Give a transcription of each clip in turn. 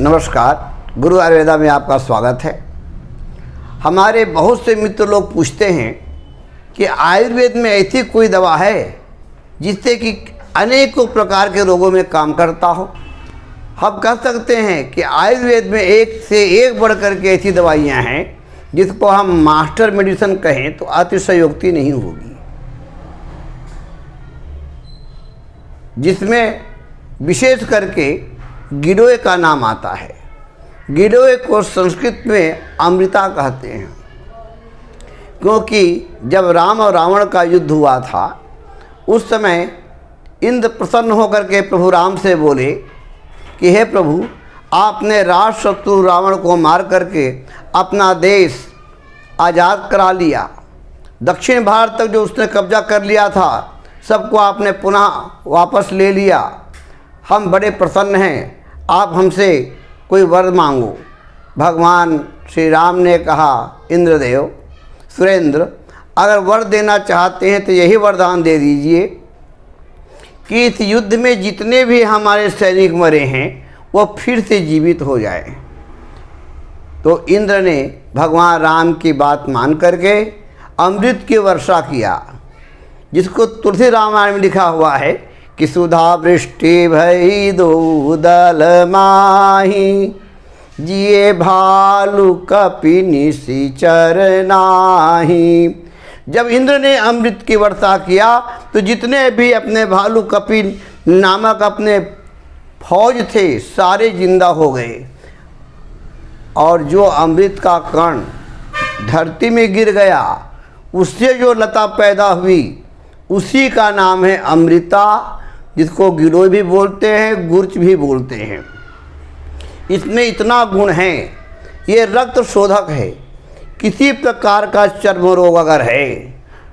नमस्कार, गुरु आयुर्वेदा में आपका स्वागत है। हमारे बहुत से मित्र लोग पूछते हैं कि आयुर्वेद में ऐसी कोई दवा है जिससे कि अनेकों प्रकार के रोगों में काम करता हो। हम कह सकते हैं कि आयुर्वेद में एक से एक बढ़ कर के ऐसी दवाइयाँ हैं जिसको हम मास्टर मेडिसिन कहें तो अतिशयोक्ति नहीं होगी, जिसमें विशेष करके गिलोय का नाम आता है। गिलोय को संस्कृत में अमृता कहते हैं, क्योंकि जब राम और रावण का युद्ध हुआ था उस समय इंद्र प्रसन्न होकर के प्रभु राम से बोले कि हे प्रभु, आपने राजशत्रु रावण को मार करके अपना देश आज़ाद करा लिया। दक्षिण भारत तक जो उसने कब्जा कर लिया था सबको आपने पुनः वापस ले लिया। हम बड़े प्रसन्न हैं, आप हमसे कोई वर मांगो। भगवान श्री राम ने कहा, इंद्रदेव सुरेंद्र, अगर वर देना चाहते हैं तो यही वरदान दे दीजिए कि इस युद्ध में जितने भी हमारे सैनिक मरे हैं वो फिर से जीवित हो जाए। तो इंद्र ने भगवान राम की बात मान करके अमृत की वर्षा किया, जिसको तुलसी रामायण में लिखा हुआ है कि सुधा वृष्टि भई दूदल माही, जिए भालू कपि निशिचर नाही। जब इंद्र ने अमृत की वर्षा किया तो जितने भी अपने भालू कपि नामक अपने फौज थे सारे जिंदा हो गए, और जो अमृत का कण धरती में गिर गया उससे जो लता पैदा हुई उसी का नाम है अमृता, जिसको गिलोय भी बोलते हैं, गुर्च भी बोलते हैं। इसमें इतना गुण है, ये रक्त शोधक है। किसी प्रकार का चर्म रोग अगर है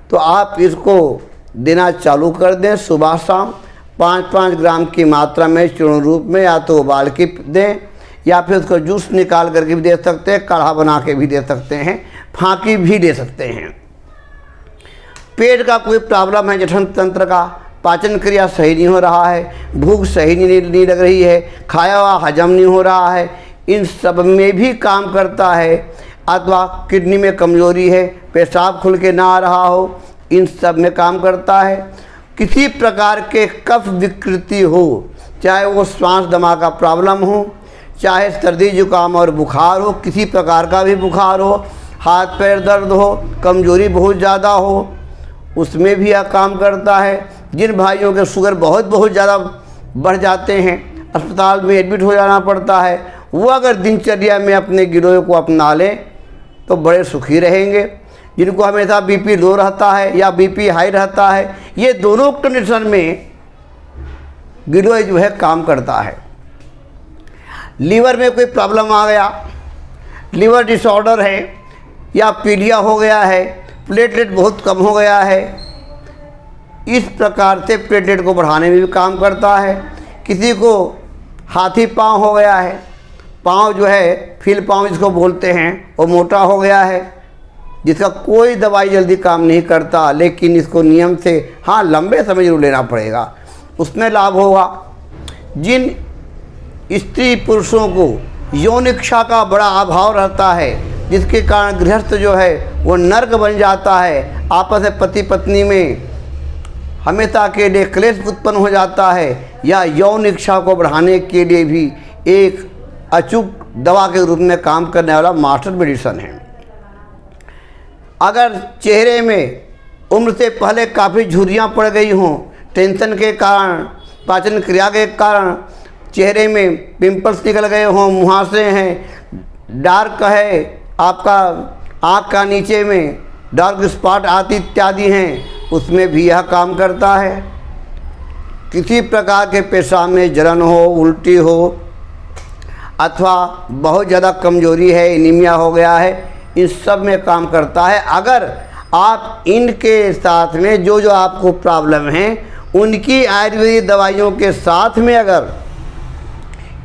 तो आप इसको देना चालू कर दें। सुबह शाम 5-5 ग्राम की मात्रा में चूर्ण रूप में या तो उबाल के दें या फिर उसको जूस निकाल करके भी दे सकते हैं, काढ़ा बना के भी दे सकते हैं, फाँकी भी दे सकते हैं। पेट का कोई प्रॉब्लम है, जठर तंत्र का, पाचन क्रिया सही नहीं हो रहा है, भूख सही नहीं लग रही है, खाया हुआ हजम नहीं हो रहा है, इन सब में भी काम करता है। अथवा किडनी में कमजोरी है, पेशाब खुल के ना आ रहा हो, इन सब में काम करता है। किसी प्रकार के कफ विकृति हो, चाहे वो श्वास दमा का प्रॉब्लम हो, चाहे सर्दी जुकाम और बुखार हो, किसी प्रकार का भी बुखार हो, हाथ पैर दर्द हो, कमजोरी बहुत ज़्यादा हो, उसमें भी यह काम करता है। जिन भाइयों के शुगर बहुत ज़्यादा बढ़ जाते हैं, अस्पताल में एडमिट हो जाना पड़ता है, वो अगर दिनचर्या में अपने गिलोय को अपना लें तो बड़े सुखी रहेंगे। जिनको हमेशा बीपी लो रहता है या बीपी हाई रहता है, ये दोनों कंडीशन में गिलोय जो है काम करता है। लीवर में कोई प्रॉब्लम आ गया, लीवर डिसऑर्डर है या पीलिया हो गया है, प्लेटलेट बहुत कम हो गया है, इस प्रकार से प्लेटलेट को बढ़ाने में भी काम करता है। किसी को हाथी पाँव हो गया है, पाँव जो है फील पाँव जिसको बोलते हैं, वो मोटा हो गया है, जिसका कोई दवाई जल्दी काम नहीं करता, लेकिन इसको नियम से हाँ लंबे समय जरूर लेना पड़ेगा, उसमें लाभ होगा। जिन स्त्री पुरुषों को यौन इच्छा का बड़ा अभाव रहता है, जिसके कारण गृहस्थ जो है वो नर्क बन जाता है, आपस में पति पत्नी में हमेशा के लिए क्लेश उत्पन्न हो जाता है, या यौन इच्छा को बढ़ाने के लिए भी एक अचूक दवा के रूप में काम करने वाला मास्टर मेडिसिन है। अगर चेहरे में उम्र से पहले काफ़ी झुर्रियाँ पड़ गई हों, टेंशन के कारण, पाचन क्रिया के कारण चेहरे में पिंपल्स निकल गए हों, मुहासे हैं, डार्क है, आपका आँख का नीचे में डार्क स्पॉट आदि इत्यादि हैं, उसमें भी यह काम करता है। किसी प्रकार के पेशाब में जलन हो, उल्टी हो, अथवा बहुत ज़्यादा कमजोरी है, एनीमिया हो गया है, इन सब में काम करता है। अगर आप इनके साथ में जो जो आपको प्रॉब्लम है उनकी आयुर्वेदिक दवाइयों के साथ में अगर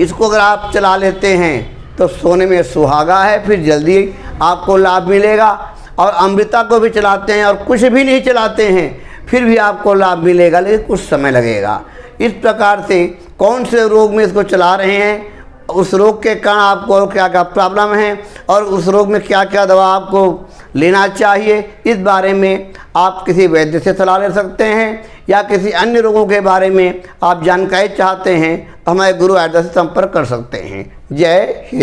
इसको अगर आप चला लेते हैं तो सोने में सुहागा है, फिर जल्दी आपको लाभ मिलेगा। और अमृता को भी चलाते हैं और कुछ भी नहीं चलाते हैं फिर भी आपको लाभ मिलेगा, लेकिन कुछ समय लगेगा। इस प्रकार से कौन से रोग में इसको चला रहे हैं उस रोग के कारण आपको और क्या क्या प्रॉब्लम है और उस रोग में क्या क्या दवा आपको लेना चाहिए, इस बारे में आप किसी वैद्य से सलाह ले सकते हैं, या किसी अन्य रोगों के बारे में आप जानकारी चाहते हैं तो हमारे गुरु आयुर्वेदा से संपर्क कर सकते हैं। जय हिंद।